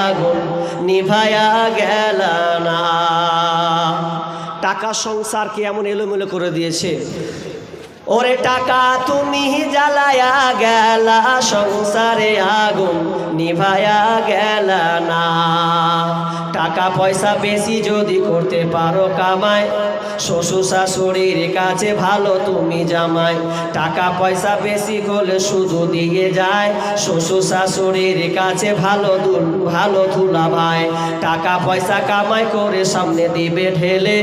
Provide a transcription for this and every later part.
আগুন নিভায়া গেল না। টাকা সংসারকে এমন এলোমেলো করে দিয়েছে। ওরে টাকা তুমি জ্বালায়া গেলা, সংসারে আগুন নিভায়া গেল না। টাকা পয়সা বেশি যদি করতে পারো কামাই, শ্বশুর শাশুড়ির কাছে ভালো তুমি জামাই। টাকা পয়সা বেশি হলে শুধু দিয়ে যায়, শ্বশুর শাশুড়ির কাছে ভালো ধুলা ভাই। টাকা পয়সা কামাই করে সামনে দিবে ঢেলে,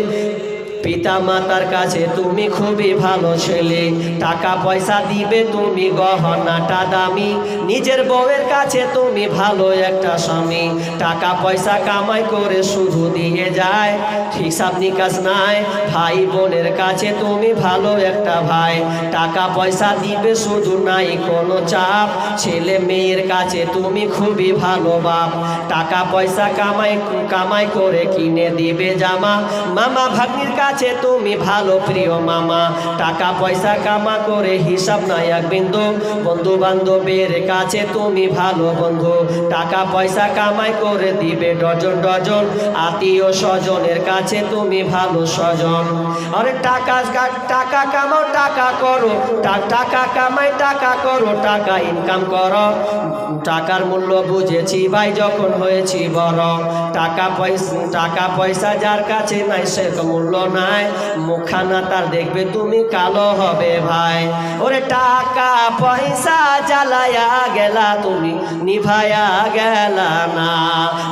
পিতা মাতার কাছে তুমি খুবই ভালো ছেলে। টাকা পয়সা দিবে তুমি গহনাটা দামি, নিজের বউয়ের কাছে তুমি ভালো একটা স্বামী। টাকা পয়সা কামাই করে শুধু দিয়ে যায়, হিসাব নিকাশ নাই। ভাই বোনের কাছে তুমি ভালো একটা ভাই। টাকা পয়সা দিবে শুধু নাই কোনো চাপ, ছেলে মেয়ের কাছে তুমি খুবই ভালো বাপ। টাকা পয়সা কামাই করে কিনে দিবে জামা, মামা ভাগ্নির কাছে তুমি ভালো প্রিয় মামা। টাকা পয়সা কামা করে হিসাব নাই এক বিন্দু, বন্ধু বান্ধবের কাছে তুমি ভালো বন্ধু। টাকা পয়সা কামাই করে দিবে ডজন ডজন, আত্মীয় স্বজনের কাছে তুমি ভালো স্বজন। আরে টাকা কামাও টাকা করো, টাকা কামাই টাকা করো, টাকা ইনকাম করো। টাকার মূল্য বুঝেছি ভাই যখন হয়েছি বড়। টাকা পয়সা যার কাছে নাই সে তো মূল্য নাই, মুখখানা তার দেখবে তুমি কালো হবে ভাই। ওরে টাকা পয়সা জ্বালায়া গেলা তুমি নিভায়া গেলা না।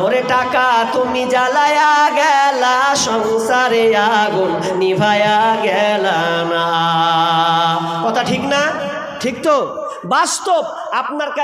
ওরে টাকা তুমি জ্বালায়া গেলা, সংসারে আগুন নিভায়া গেলা না। কথা ঠিক না? ঠিক তো? বাস্তব আপনার